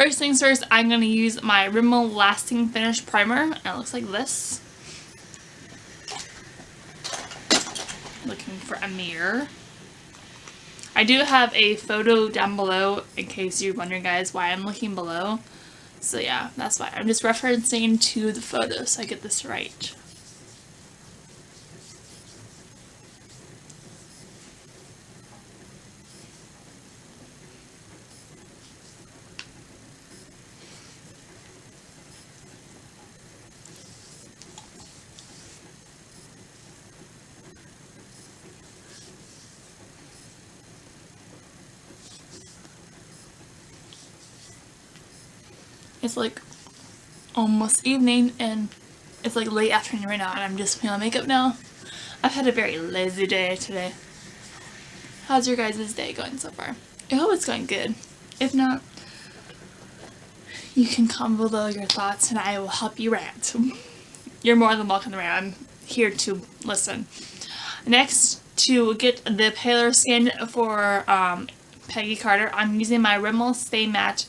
First things first, I'm going to use my Rimmel Lasting Finish Primer, and it looks like this. Looking for a mirror. I do have a photo down below in case you're wondering, guys, why I'm looking below. So yeah, that's why. I'm just referencing to the photo so I get this right. It's like almost evening and it's like late afternoon right now and I'm just putting on makeup now. I've had a very lazy day today. How's your guys' day going so far? I hope it's going good. If not, you can comment below your thoughts and I will help you rant. You're more than welcome to rant. I'm here to listen. Next, to get the paler skin for Peggy Carter, I'm using my Rimmel Stay Matte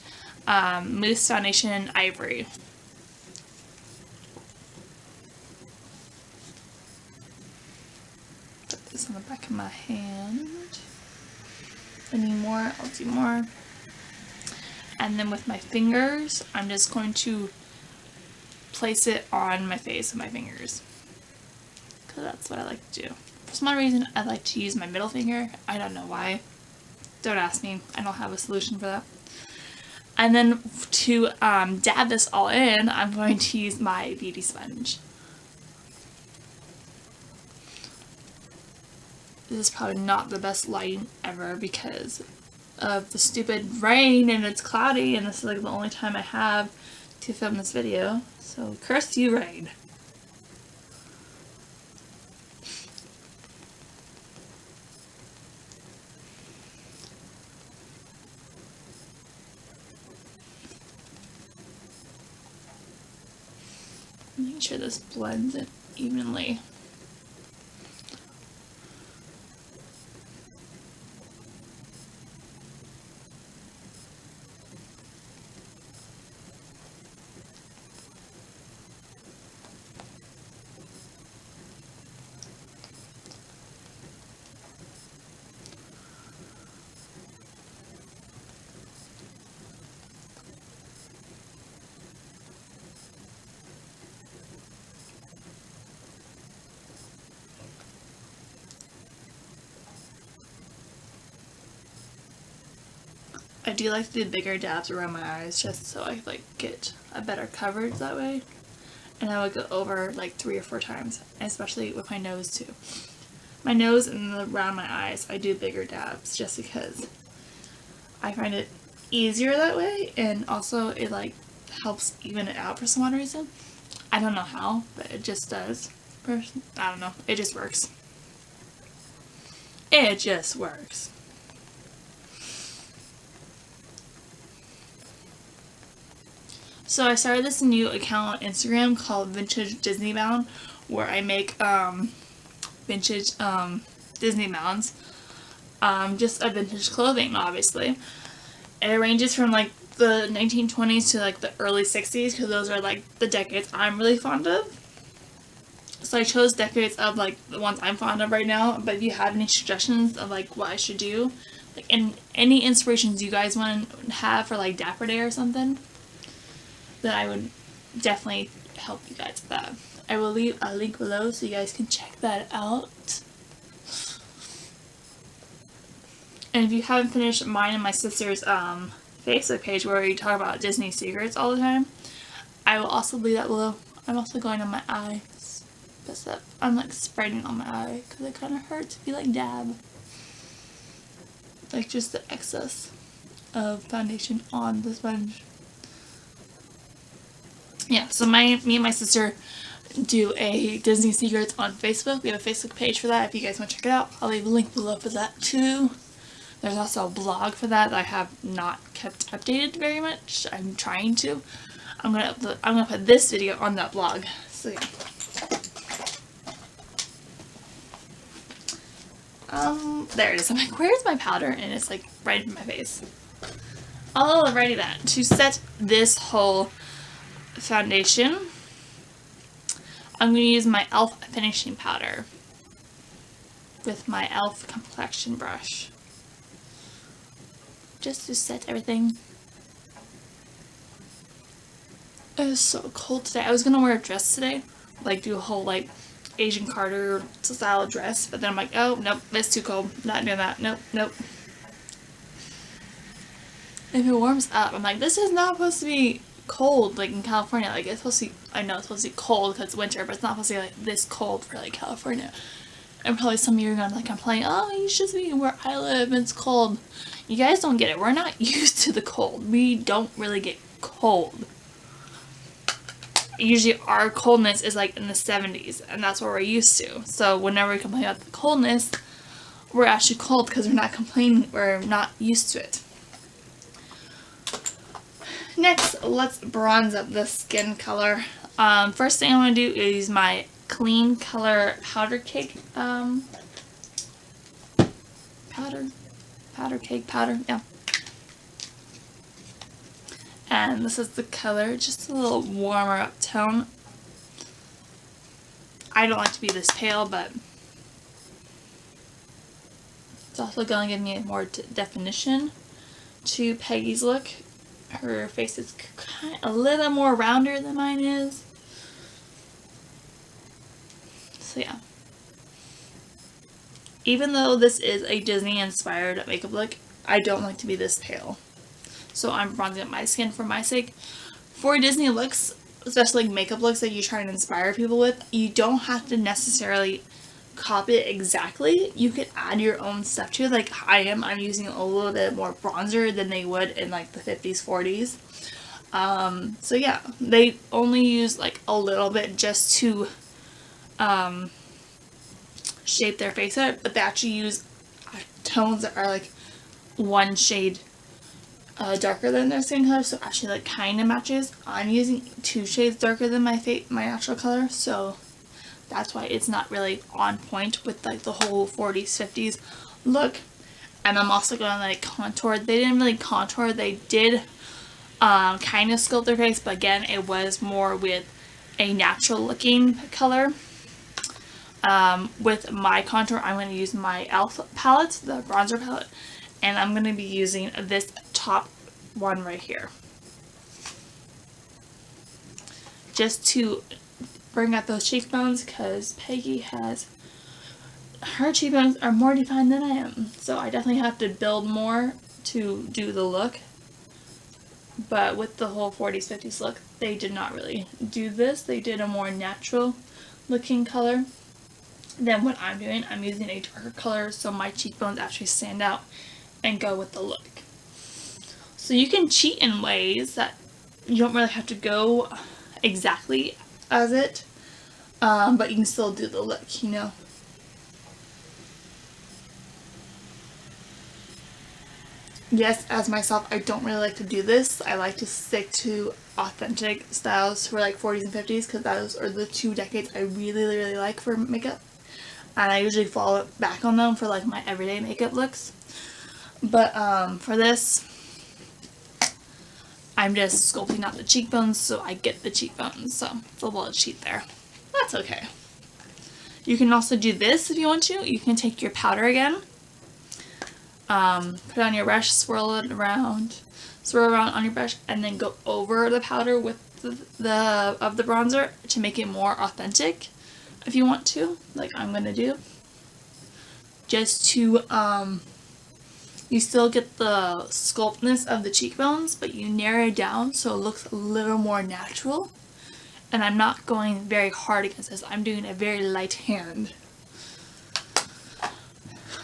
Mousse Foundation in Ivory. Put this on the back of my hand. If I need more, I'll do more. And then with my fingers, I'm just going to place it on my face with my fingers. Because that's what I like to do. For some odd reason, I like to use my middle finger. I don't know why. Don't ask me. I don't have a solution for that. And then to dab this all in, I'm going to use my beauty sponge. This is probably not the best lighting ever because of the stupid rain and it's cloudy and this is like the only time I have to film this video. So curse you, rain. Make sure this blends in evenly. I do like to do bigger dabs around my eyes just so I like get a better coverage that way. And I would go over like 3 or 4 times, especially with my nose too. My nose and around my eyes, I do bigger dabs just because I find it easier that way, and also it like helps even it out for some odd reason. I don't know how, but it just does. I don't know. It just works. It just works. So I started this new account on Instagram called Vintage Disney Bound, where I make vintage Disney Bounds, just a vintage clothing, obviously. It ranges from like the 1920s to like the early 60s, because those are like the decades I'm really fond of. So I chose decades of like the ones I'm fond of right now, but if you have any suggestions of like what I should do, like and any inspirations you guys want to have for like Dapper Day or something, then I would definitely help you guys with that. I will leave a link below so you guys can check that out. And if you haven't finished mine and my sister's Facebook page where we talk about Disney secrets all the time, I will also leave that below. I'm also going on my eyes. I'm like spreading on my eye because it kind of hurts if you like dab. Like just the excess of foundation on the sponge. Yeah, so me and my sister do a Disney Secrets on Facebook. We have a Facebook page for that if you guys want to check it out. I'll leave a link below for that too. There's also a blog for that I have not kept updated very much. I'm trying to. I'm gonna put this video on that blog. So yeah. There it is. I'm like, where's my powder? And it's like right in my face. Alrighty then, to set this whole foundation, I'm going to use my e.l.f. finishing powder with my e.l.f. complexion brush. Just to set everything. It is so cold today. I was going to wear a dress today, like do a whole like Asian Carter style dress, but then I'm like, oh nope, it's too cold, not doing that, nope. If it warms up, I'm like, this is not supposed to be cold like in California. Like it's supposed to be, I know it's supposed to be cold because it's winter, but it's not supposed to be like this cold for like California. And probably some of you are gonna like complain, oh, you should be where I live, it's cold. You guys don't get it. We're not used to the cold. We don't really get cold. Usually our coldness is like in the 70s, and that's what we're used to. So whenever we complain about the coldness, we're actually cold because we're not complaining, we're not used to it. Next, let's bronze up the skin color. First thing I want to do is use my Clean Color Powder Cake powder, yeah. And this is the color, just a little warmer up tone. I don't like to be this pale, but it's also going to give me more definition to Peggy's look. Her face is kind of a little more rounder than mine is. So yeah. Even though this is a Disney inspired makeup look, I don't like to be this pale. So I'm bronzing up my skin for my sake. For Disney looks, especially like makeup looks that you try and inspire people with, you don't have to necessarily copy it exactly. You could add your own stuff to it. Like I'm using a little bit more bronzer than they would in like the 50s, 40s. So yeah, they only use like a little bit just to shape their face out, but they actually use tones that are like one shade darker than their skin color, so actually like kind of matches. I'm using 2 shades darker than my natural color, so that's why it's not really on point with like the whole 40s, 50s look. And I'm also going to like contour. They didn't really contour, they did kind of sculpt their face, but again, it was more with a natural looking color. With my contour, I'm going to use my e.l.f. palette, the bronzer palette, and I'm going to be using this top one right here, just to bring out those cheekbones, because Peggy has, her cheekbones are more defined than I am, so I definitely have to build more to do the look. But with the whole 40s, 50s look, they did not really do this. They did a more natural looking color than what I'm doing. I'm using a darker color so my cheekbones actually stand out and go with the look. So you can cheat in ways that you don't really have to go exactly as it, but you can still do the look, you know. Yes, as myself, I don't really like to do this. I like to stick to authentic styles for like 40s and 50s, because those are the 2 decades I really like for makeup. And I usually fall back on them for like my everyday makeup looks. But for this, I'm just sculpting out the cheekbones so I get the cheekbones. So it's a little cheat there. That's okay. You can also do this if you want to. You can take your powder again. Put it on your brush, swirl around on your brush, and then go over the powder with the bronzer to make it more authentic, if you want to, like I'm gonna do. Just to you still get the sculptness of the cheekbones, but you narrow it down so it looks a little more natural. And I'm not going very hard against this. I'm doing a very light hand.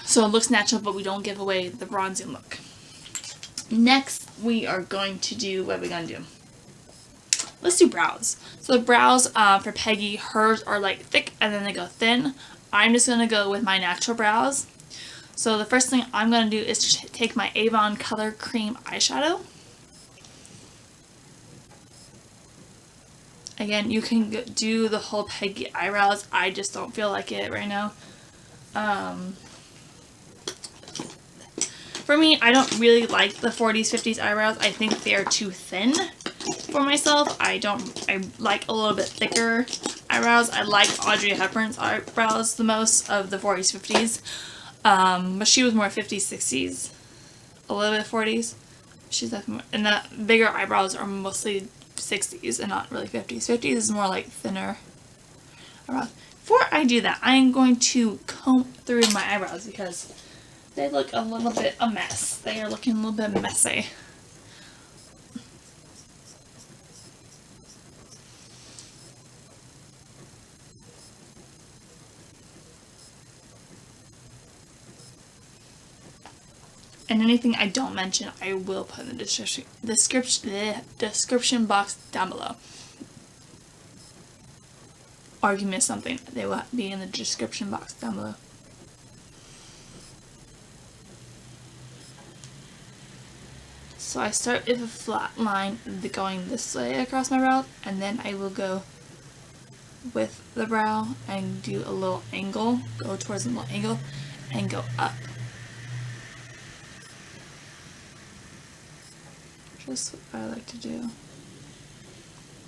So it looks natural, but we don't give away the bronzing look. Next, we are going to do, what are we going to do? Let's do brows. So the brows for Peggy, hers are like thick and then they go thin. I'm just going to go with my natural brows. So the first thing I'm going to do is to take my Avon Color Cream eyeshadow. Again, you can do the whole Peggy eyebrows. I just don't feel like it right now. For me, I don't really like the 40s, 50s eyebrows. I think they're too thin for myself. I like a little bit thicker eyebrows. I like Audrey Hepburn's eyebrows the most of the 40s, 50s. But she was more 50s, 60s, a little bit 40s. She's definitely, and the bigger eyebrows are mostly 60s and not really 50s. 50s is more like thinner eyebrows. Before I do that, I'm going to comb through my eyebrows because they look a little bit a mess. They are looking a little bit messy. And anything I don't mention, I will put in the description box down below. Or if you miss something, they will be in the description box down below. So I start with a flat line going this way across my brow, and then I will go with the brow and do a little angle, go towards a little angle, and go up. Just what I like to do.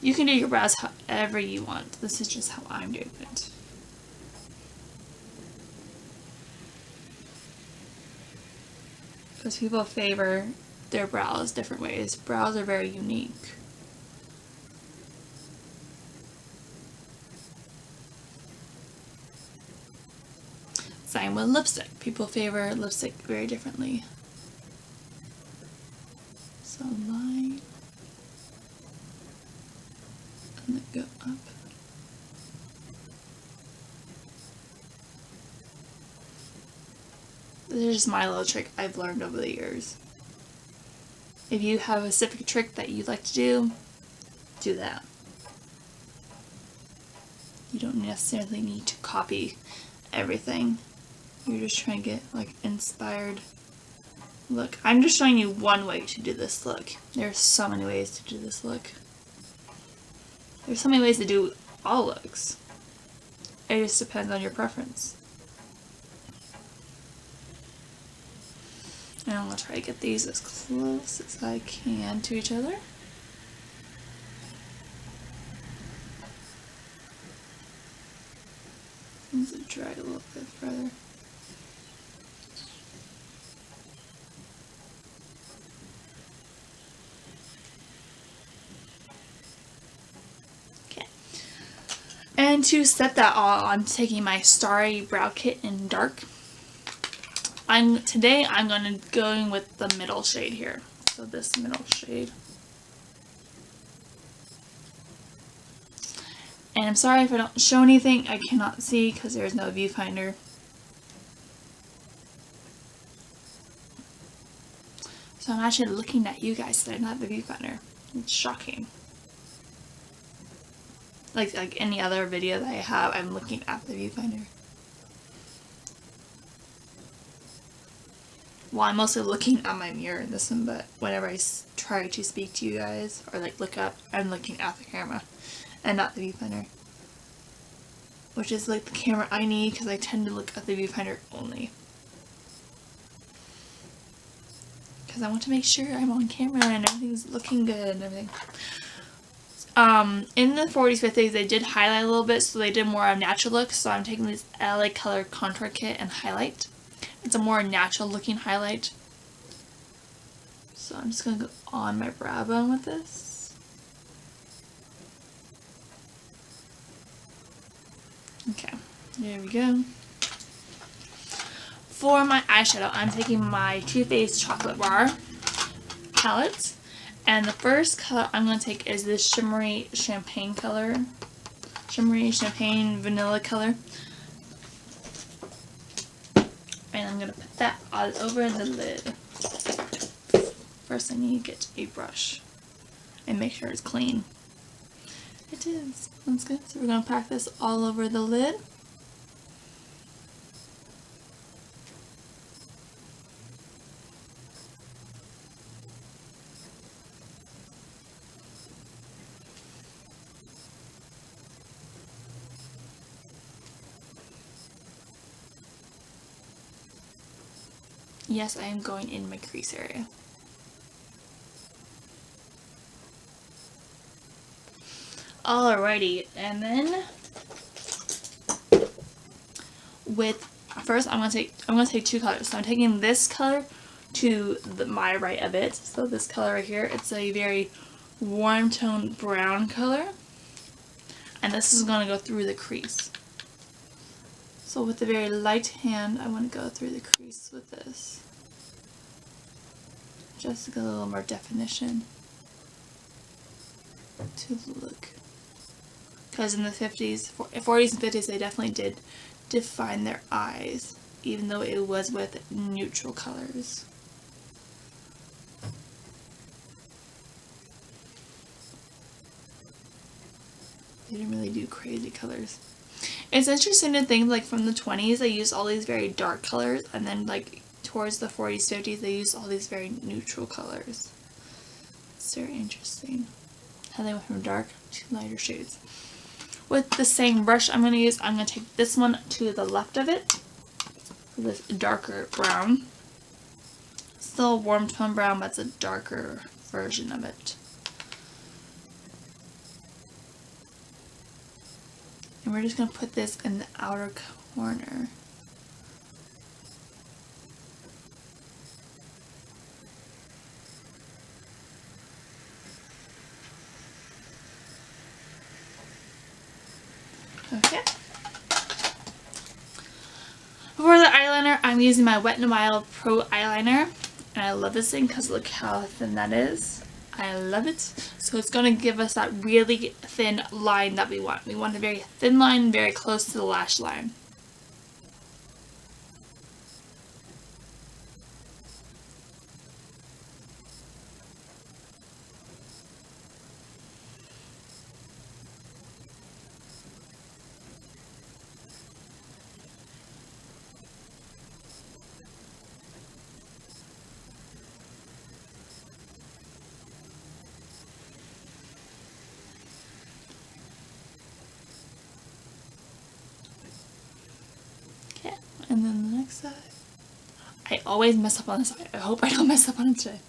You can do your brows however you want. This is just how I'm doing it. Because people favor their brows different ways. Brows are very unique. Same with lipstick. People favor lipstick very differently. So line, and then go up. This is just my little trick I've learned over the years. If you have a specific trick that you like to do that. You don't necessarily need to copy everything. You're just trying to get like inspired look. I'm just showing you one way to do this look. There's so many ways to do this look. There's so many ways to do all looks. It just depends on your preference. And I'm going to try to get these as close as I can to each other. I'm going to drag a little bit further. And to set that all, I'm taking my Starry Brow Kit in dark. Today I'm going to go with the middle shade here. So this middle shade. And I'm sorry if I don't show anything. I cannot see because there's no viewfinder. So I'm actually looking at you guys today, not the viewfinder. It's shocking. Like any other video that I have, I'm looking at the viewfinder. Well, I'm mostly looking at my mirror in this one, but whenever I try to speak to you guys or like look up, I'm looking at the camera and not the viewfinder. Which is like the camera I need because I tend to look at the viewfinder only. Because I want to make sure I'm on camera and everything's looking good and everything. In the 40s, 50s, they did highlight a little bit, so they did more of a natural look. So I'm taking this LA Color Contour Kit and highlight. It's a more natural looking highlight. So I'm just going to go on my brow bone with this. Okay, there we go. For my eyeshadow, I'm taking my Too Faced Chocolate Bar palette. And the first color I'm going to take is this shimmery champagne color. Shimmery champagne vanilla color. And I'm going to put that all over the lid. First I need to get a brush and make sure it's clean. It is. That's good. So we're going to pack this all over the lid. yes, I am going in my crease area. Alrighty, and then first I'm gonna take two colors. So I'm taking this color to my right of it. So this color right here, it's a very warm tone brown color, and this is gonna go through the crease. So with a very light hand, I want to go through the crease with this, just to get a little more definition to the look. Because in the 40s and 50s, they definitely did define their eyes, even though it was with neutral colors. They didn't really do crazy colors. It's interesting to think, like, from the 20s, they used all these very dark colors, and then, like, towards the 40s, 50s, they used all these very neutral colors. It's very interesting how they went from dark to lighter shades. With the same brush I'm going to take this one to the left of it, for this darker brown. Still a warm tone brown, but it's a darker version of it. And we're just going to put this in the outer corner. Okay. For the eyeliner, I'm using my Wet n Wild Pro eyeliner. And I love this thing because look how thin that is. I love it. So it's going to give us that really thin line that we want. We want a very thin line, very close to the lash line. Okay, and then the next side. I always mess up on this side. I hope I don't mess up on it today.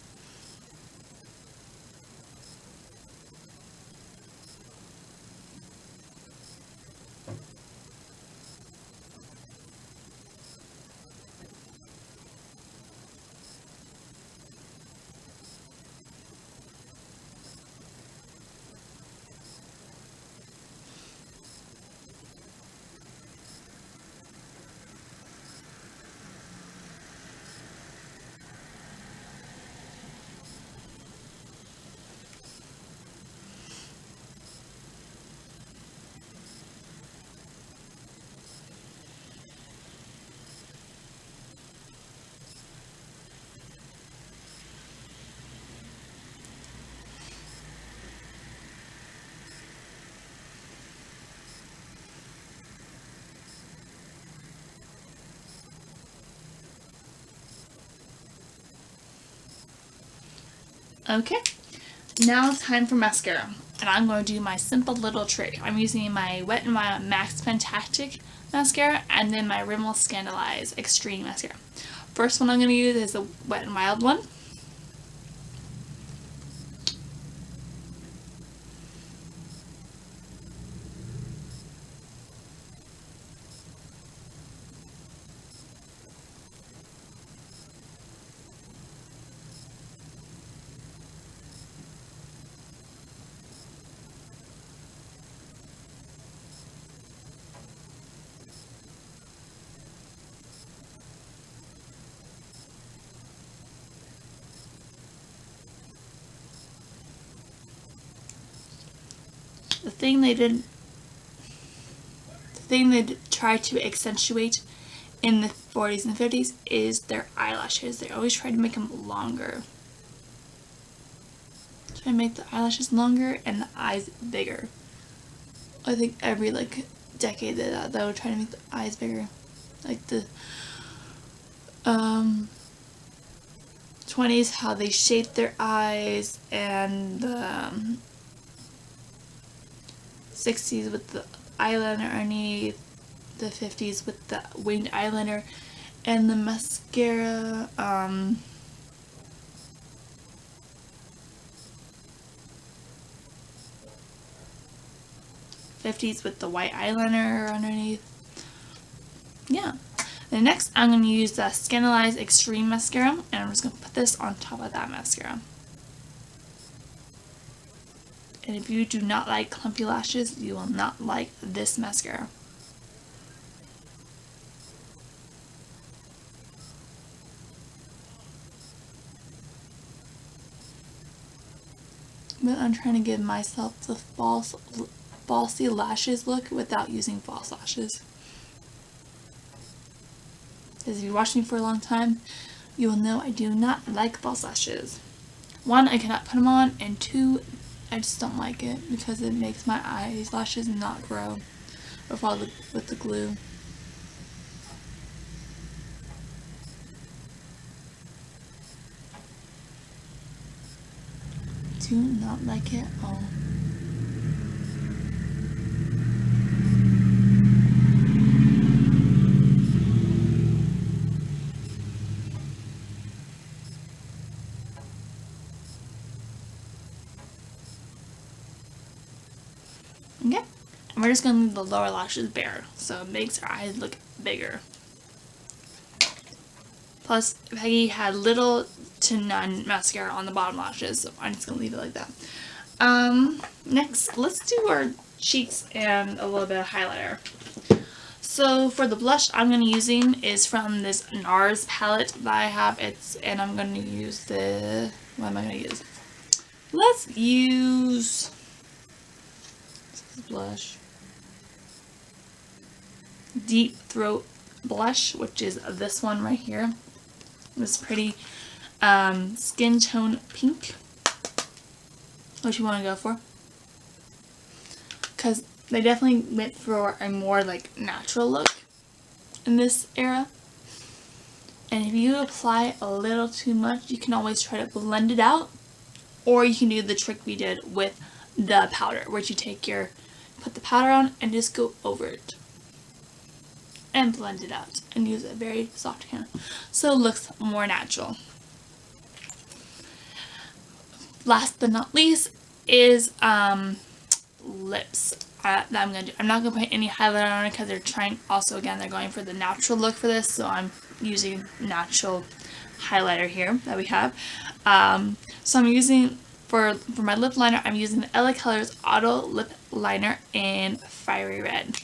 Okay, now it's time for mascara, and I'm going to do my simple little trick. I'm using my Wet n Wild Max Fantastic mascara and then my Rimmel Scandaleyes Extreme mascara. First one I'm going to use is the Wet n Wild one. The thing they tried to accentuate in the 40s and 50s is their eyelashes. They always try to make them longer. Try to make the eyelashes longer and the eyes bigger. I think every decade they would try to make the eyes bigger. Like the 20s, how they shaped their eyes, and the 60s with the eyeliner underneath, the 50s with the winged eyeliner, And the mascara, 50s with the white eyeliner underneath. Yeah. And next, I'm going to use the Scandaleyes Extreme Mascara, and I'm just going to put this on top of that mascara. And if you do not like clumpy lashes, you will not like this mascara. But I'm trying to give myself the falsy lashes look without using false lashes. Because if you watch me for a long time, you will know I do not like false lashes. 1, I cannot put them on, and 2, I just don't like it because it makes my eyelashes not grow with the glue. Do not like it at all. Okay, and we're just going to leave the lower lashes bare, so it makes our eyes look bigger. Plus, Peggy had little to none mascara on the bottom lashes, so I'm just going to leave it like that. Next, let's do our cheeks and a little bit of highlighter. So for the blush I'm going to be using is from this NARS palette that I have. And I'm going to use the, what am I going to use? Let's use this blush. Deep Throat blush, which is this one right here. This pretty skin tone pink. What you want to go for? Because they definitely went for a more like natural look in this era. And if you apply a little too much, you can always try to blend it out, or you can do the trick we did with the powder, where you put the powder on and just go over it and blend it out and use a very soft hand so it looks more natural. Last but not least is lips that I'm going to do. I'm not going to put any highlighter on it because they're going for the natural look for this, so I'm using natural highlighter here that we have. So I'm using, for my lip liner, I'm using the LA Colors Auto Lip Liner in Fiery Red.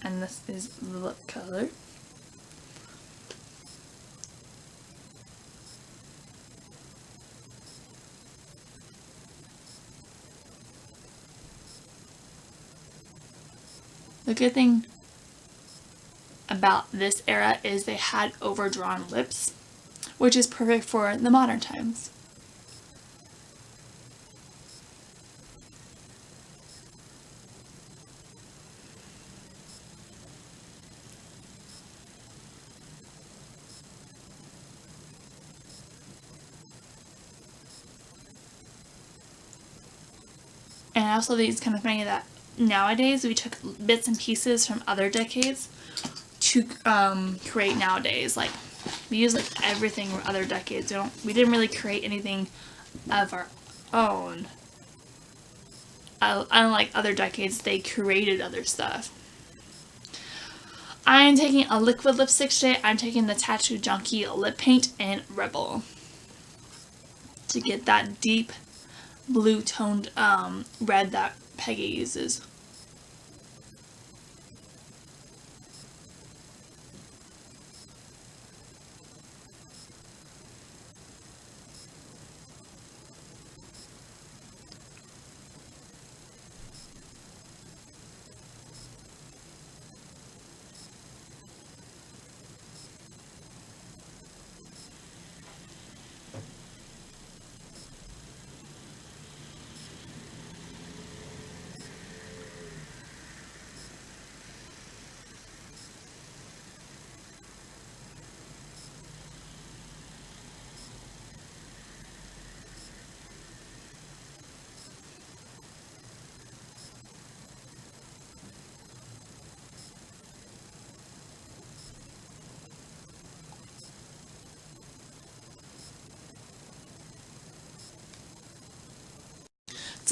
And this is the lip color. The good thing about this era is they had overdrawn lips, which is perfect for the modern times. And I also think it's kind of funny that nowadays we took bits and pieces from other decades to create nowadays. Like, we use like everything from other decades. We didn't really create anything of our own. Unlike other decades, they created other stuff. I'm taking a liquid lipstick today. I'm taking the Tattoo Junkie Lip Paint in Rebel to get that deep blue toned red that Peggy uses.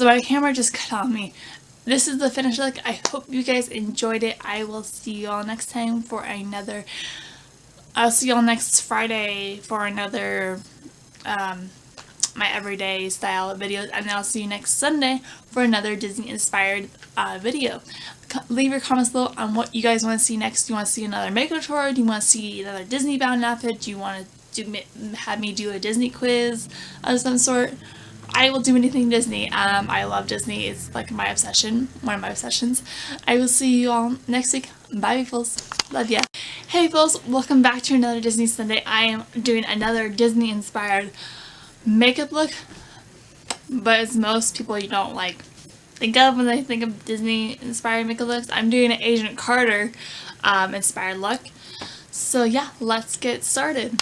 So my camera just cut on me. This is the finished look. I hope you guys enjoyed it. I will see you all next time for another, I'll see you all next Friday for another my everyday style videos, and then I'll see you next Sunday for another Disney inspired video. Leave your comments below on what you guys want to see next. Do you want to see another makeup tutorial? Do you want to see another Disney bound outfit? Do you want to have me do a Disney quiz of some sort? I will do anything Disney. I love Disney. It's like my obsession, one of my obsessions. I will see you all next week. Bye, peoples. Love ya. Hey, peoples. Welcome back to another Disney Sunday. I am doing another Disney inspired makeup look, but it's most people you don't like think of when they think of Disney inspired makeup looks. I'm doing an Agent Carter inspired look. So yeah, let's get started.